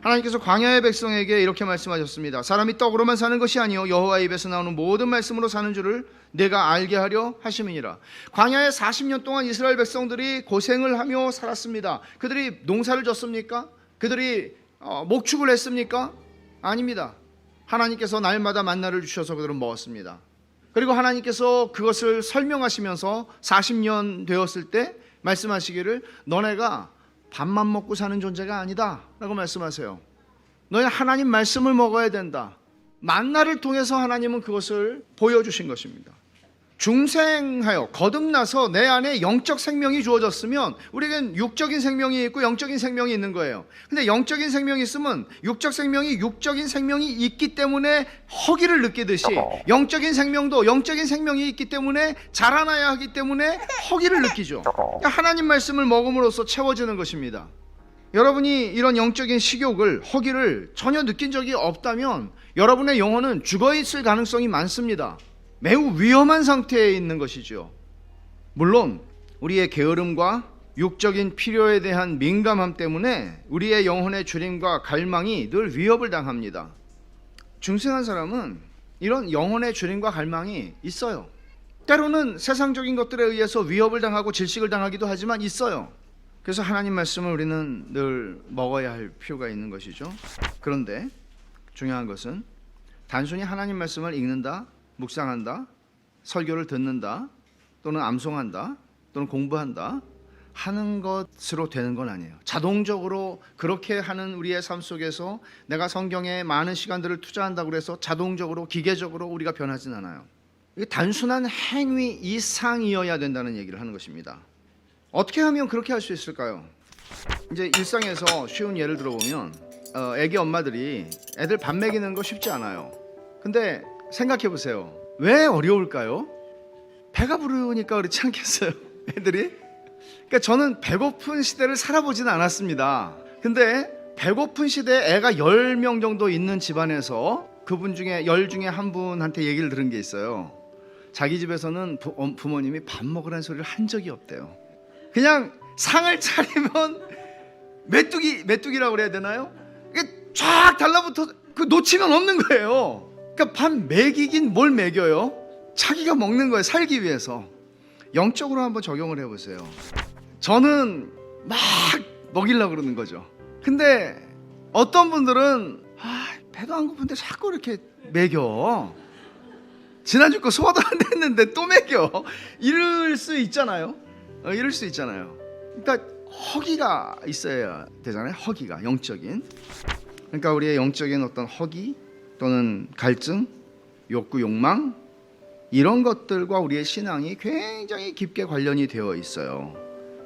하나님께서 광야의 백성에게 이렇게 말씀하셨습니다. 사람이 떡으로만 사는 것이 아니요 여호와의 입에서 나오는 모든 말씀으로 사는 줄을 내가 알게 하려 하심이니라. 광야에 40년 동안 이스라엘 백성들이 고생을 하며 살았습니다. 그들이 농사를 졌습니까? 그들이 목축을 했습니까? 아닙니다. 하나님께서 날마다 만나를 주셔서 그들은 먹었습니다. 그리고 하나님께서 그것을 설명하시면서 40년 되었을 때 말씀하시기를 너네가 밥만 먹고 사는 존재가 아니다 라고 말씀하세요. 너희 하나님 말씀을 먹어야 된다. 만나를 통해서 하나님은 그것을 보여주신 것입니다. 중생하여 거듭나서 내 안에 영적 생명이 주어졌으면 우리에겐 육적인 생명이 있고 영적인 생명이 있는 거예요. 근데 영적인 생명이 있으면 육적인 생명이 있기 때문에 허기를 느끼듯이 영적인 생명도 영적인 생명이 있기 때문에 자라나야 하기 때문에 허기를 느끼죠. 하나님 말씀을 먹음으로써 채워지는 것입니다. 여러분이 이런 영적인 식욕을, 허기를 전혀 느낀 적이 없다면 여러분의 영혼은 죽어있을 가능성이 많습니다. 매우 위험한 상태에 있는 것이죠. 물론 우리의 게으름과 육적인 필요에 대한 민감함 때문에 우리의 영혼의 주림과 갈망이 늘 위협을 당합니다. 중생한 사람은 이런 영혼의 주림과 갈망이 있어요. 때로는 세상적인 것들에 의해서 위협을 당하고 질식을 당하기도 하지만 있어요. 그래서 하나님 말씀을 우리는 늘 먹어야 할 필요가 있는 것이죠. 그런데 중요한 것은 단순히 하나님 말씀을 읽는다, 묵상한다, 설교를 듣는다, 또는 암송한다, 또는 공부한다 하는 것으로 되는 건 아니에요. 자동적으로 그렇게 하는 우리의 삶 속에서 내가 성경에 많은 시간들을 투자한다고 해서 자동적으로 기계적으로 우리가 변하진 않아요. 이게 단순한 행위 이상이어야 된다는 얘기를 하는 것입니다. 어떻게 하면 그렇게 할 수 있을까요? 이제 일상에서 쉬운 예를 들어보면 애기 엄마들이 애들 밥 먹이는 거 쉽지 않아요. 근데 생각해 보세요. 왜 어려울까요? 배가 부르니까 그렇지 않겠어요? 애들이? 그러니까 저는 배고픈 시대를 살아보진 않았습니다. 근데 배고픈 시대에 애가 10명 정도 있는 집안에서 그분 중에 10 중에 한 분한테 얘기를 들은 게 있어요. 자기 집에서는 부모님이 밥 먹으라는 소리를 한 적이 없대요. 그냥 상을 차리면 메뚜기라고 그래야 되나요? 쫙 달라붙어 놓치면 없는 거예요. 그러니까 밥 먹이긴 뭘 먹여요? 자기가 먹는 거예요. 살기 위해서. 영적으로 한번 적용을 해보세요. 저는 막 먹이려고 그러는 거죠. 근데 어떤 분들은 배도 안 고픈데 자꾸 이렇게 먹여. 지난주 거 소화도 안 됐는데 또 먹여. 이럴 수 있잖아요. 이럴 수 있잖아요. 그러니까 허기가 있어야 되잖아요. 허기가 영적인. 그러니까 우리의 영적인 어떤 허기 또는 갈증, 욕구, 욕망 이런 것들과 우리의 신앙이 굉장히 깊게 관련이 되어 있어요.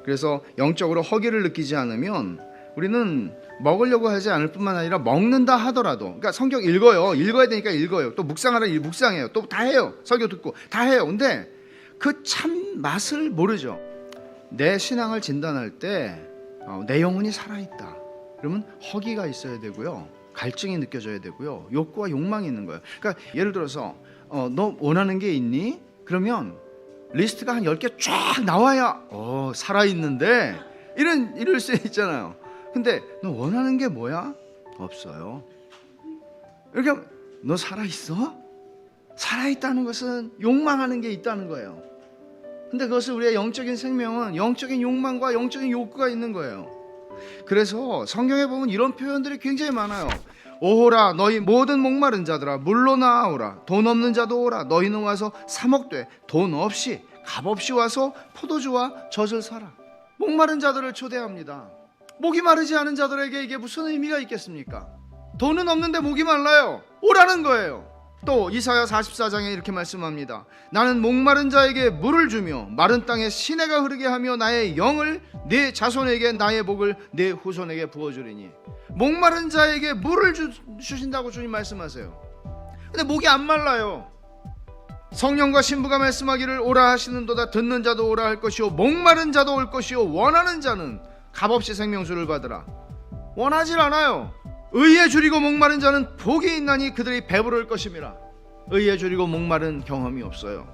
그래서 영적으로 허기를 느끼지 않으면 우리는 먹으려고 하지 않을 뿐만 아니라 먹는다 하더라도, 그러니까 성경 읽어야 되니까 읽어요. 또 묵상하라 묵상해요. 또 다 해요. 설교 듣고 다 해요. 근데 그 참 맛을 모르죠. 내 신앙을 진단할 때 내 영혼이 살아있다 그러면 허기가 있어야 되고요, 갈증이 느껴져야 되고요, 욕구와 욕망이 있는 거예요. 그러니까 예를 들어서 너 원하는 게 있니? 그러면 리스트가 한 10개 쫙 나와야 살아있는데 이럴 수 있잖아요. 근데 너 원하는 게 뭐야? 없어요. 이렇게 너 살아있어? 살아있다는 것은 욕망하는 게 있다는 거예요. 근데 그것을 우리의 영적인 생명은 영적인 욕망과 영적인 욕구가 있는 거예요. 그래서 성경에 보면 이런 표현들이 굉장히 많아요. 오호라 너희 모든 목마른 자들아 물로 나아오라. 돈 없는 자도 오라. 너희는 와서 사 먹되 돈 없이 값 없이 와서 포도주와 젖을 사라. 목마른 자들을 초대합니다. 목이 마르지 않은 자들에게 이게 무슨 의미가 있겠습니까? 돈은 없는데 목이 말라요. 오라는 거예요. 또 이사야 44장에 이렇게 말씀합니다. 나는 목마른 자에게 물을 주며 마른 땅에 시내가 흐르게 하며 나의 영을 네 자손에게 나의 복을 네 후손에게 부어주리니. 목마른 자에게 물을 주신다고 주님 말씀하세요. 근데 목이 안 말라요. 성령과 신부가 말씀하기를 오라 하시는도다. 듣는 자도 오라 할 것이요 목마른 자도 올 것이요 원하는 자는 값없이 생명수를 받으라. 원하질 않아요. 의에 줄이고 목마른 자는 복이 있나니 그들이 배부를 것임이라. 의에 줄이고 목마른 경험이 없어요.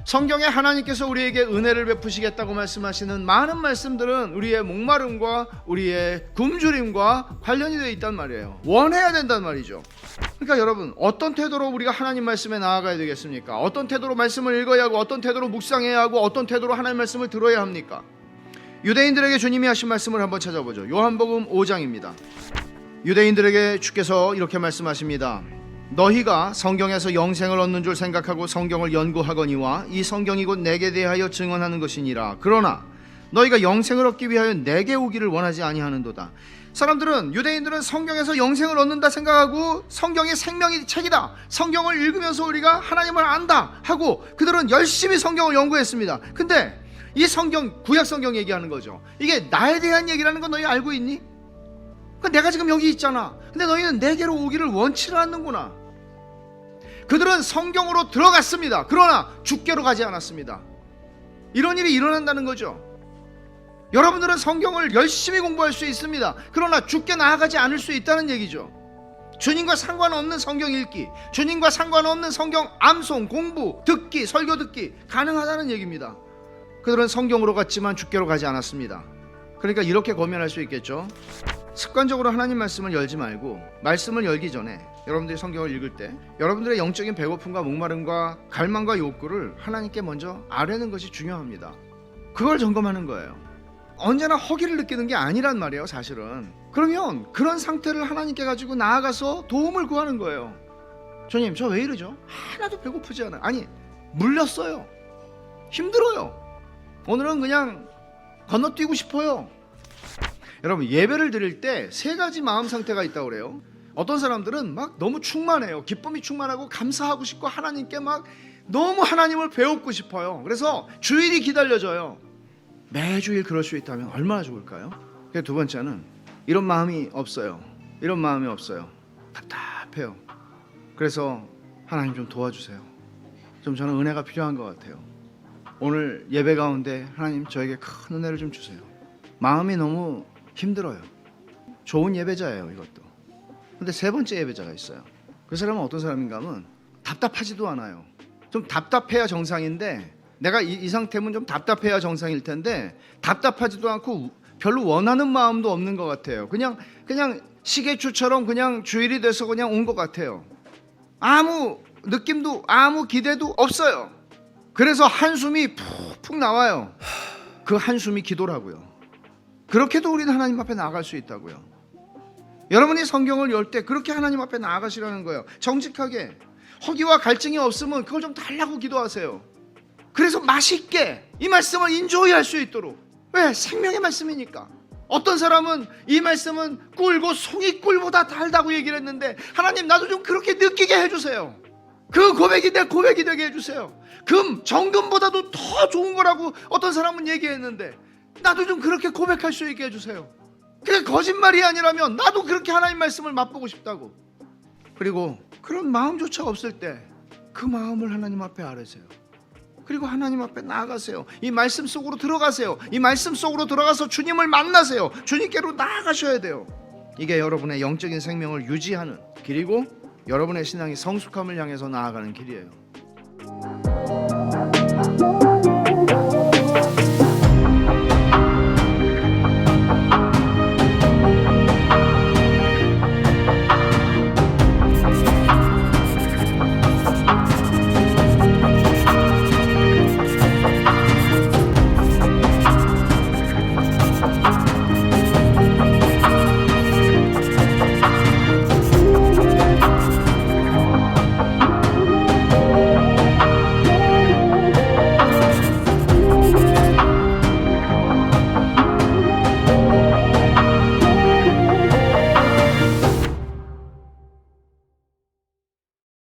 성경에 하나님께서 우리에게 은혜를 베푸시겠다고 말씀하시는 많은 말씀들은 우리의 목마름과 우리의 굶주림과 관련이 되어 있단 말이에요. 원해야 된단 말이죠. 그러니까 여러분, 어떤 태도로 우리가 하나님 말씀에 나아가야 되겠습니까? 어떤 태도로 말씀을 읽어야 하고, 어떤 태도로 묵상해야 하고, 어떤 태도로 하나님 말씀을 들어야 합니까? 유대인들에게 주님이 하신 말씀을 한번 찾아보죠. 요한복음 5장입니다. 유대인들에게 주께서 이렇게 말씀하십니다. 너희가 성경에서 영생을 얻는 줄 생각하고 성경을 연구하거니와 이 성경이 곧 내게 대하여 증언하는 것이니라. 그러나 너희가 영생을 얻기 위하여 내게 오기를 원하지 아니하는도다. 사람들은, 유대인들은 성경에서 영생을 얻는다 생각하고 성경이 생명의 책이다, 성경을 읽으면서 우리가 하나님을 안다 하고 그들은 열심히 성경을 연구했습니다. 근데 이 성경, 구약 성경 얘기하는 거죠. 이게 나에 대한 얘기라는 건 너희 알고 있니? 내가 지금 여기 있잖아. 근데 너희는 내게로 오기를 원치를 않는구나. 그들은 성경으로 들어갔습니다. 그러나 주께로 가지 않았습니다. 이런 일이 일어난다는 거죠. 여러분들은 성경을 열심히 공부할 수 있습니다. 그러나 주께 나아가지 않을 수 있다는 얘기죠. 주님과 상관없는 성경 읽기, 주님과 상관없는 성경 암송, 공부, 듣기, 설교 듣기 가능하다는 얘기입니다. 그들은 성경으로 갔지만 주께로 가지 않았습니다. 그러니까 이렇게 고민할 수 있겠죠. 습관적으로 하나님 말씀을 열지 말고, 말씀을 열기 전에 여러분들이 성경을 읽을 때 여러분들의 영적인 배고픔과 목마름과 갈망과 욕구를 하나님께 먼저 아뢰는 것이 중요합니다. 그걸 점검하는 거예요. 언제나 허기를 느끼는 게 아니란 말이에요, 사실은. 그러면 그런 상태를 하나님께 가지고 나아가서 도움을 구하는 거예요. 주님, 저 왜 이러죠? 하나도 배고프지 않아요. 아니, 물렸어요. 힘들어요. 오늘은 그냥 건너뛰고 싶어요. 여러분, 예배를 드릴 때 세 가지 마음 상태가 있다고 그래요. 어떤 사람들은 막 너무 충만해요. 기쁨이 충만하고 감사하고 싶고 하나님께 막 너무 하나님을 배우고 싶어요. 그래서 주일이 기다려져요. 매주일 그럴 수 있다면 얼마나 좋을까요? 두 번째는 이런 마음이 없어요. 이런 마음이 없어요. 답답해요. 그래서 하나님 좀 도와주세요. 좀 저는 은혜가 필요한 것 같아요. 오늘 예배 가운데 하나님 저에게 큰 은혜를 좀 주세요. 마음이 너무 힘들어요. 좋은 예배자예요, 이것도. 근데 세 번째 예배자가 있어요. 그 사람은 어떤 사람인가 하면 답답하지도 않아요. 좀 답답해야 정상인데, 내가 이 상태면 좀 답답해야 정상일 텐데 답답하지도 않고 별로 원하는 마음도 없는 것 같아요. 그냥 시계추처럼 그냥 주일이 돼서 그냥 온 것 같아요. 아무 느낌도, 아무 기대도 없어요. 그래서 한숨이 푹푹 나와요. 그 한숨이 기도라고요. 그렇게도 우리는 하나님 앞에 나아갈 수 있다고요. 여러분이 성경을 열 때 그렇게 하나님 앞에 나아가시라는 거예요. 정직하게. 허기와 갈증이 없으면 그걸 좀 달라고 기도하세요. 그래서 맛있게 이 말씀을 인조히 할 수 있도록. 왜? 생명의 말씀이니까. 어떤 사람은 이 말씀은 꿀고 송이 꿀보다 달다고 얘기를 했는데, 하나님 나도 좀 그렇게 느끼게 해주세요. 그 고백이 내 고백이 되게 해주세요. 금, 정금보다도 더 좋은 거라고 어떤 사람은 얘기했는데 나도 좀 그렇게 고백할 수 있게 해주세요. 그게 거짓말이 아니라면 나도 그렇게 하나님 말씀을 맛보고 싶다고. 그리고 그런 마음조차 없을 때 그 마음을 하나님 앞에 아뢰세요. 그리고 하나님 앞에 나아가세요. 이 말씀 속으로 들어가세요. 이 말씀 속으로 들어가서 주님을 만나세요. 주님께로 나아가셔야 돼요. 이게 여러분의 영적인 생명을 유지하는 길이고 여러분의 신앙의 성숙함을 향해서 나아가는 길이에요.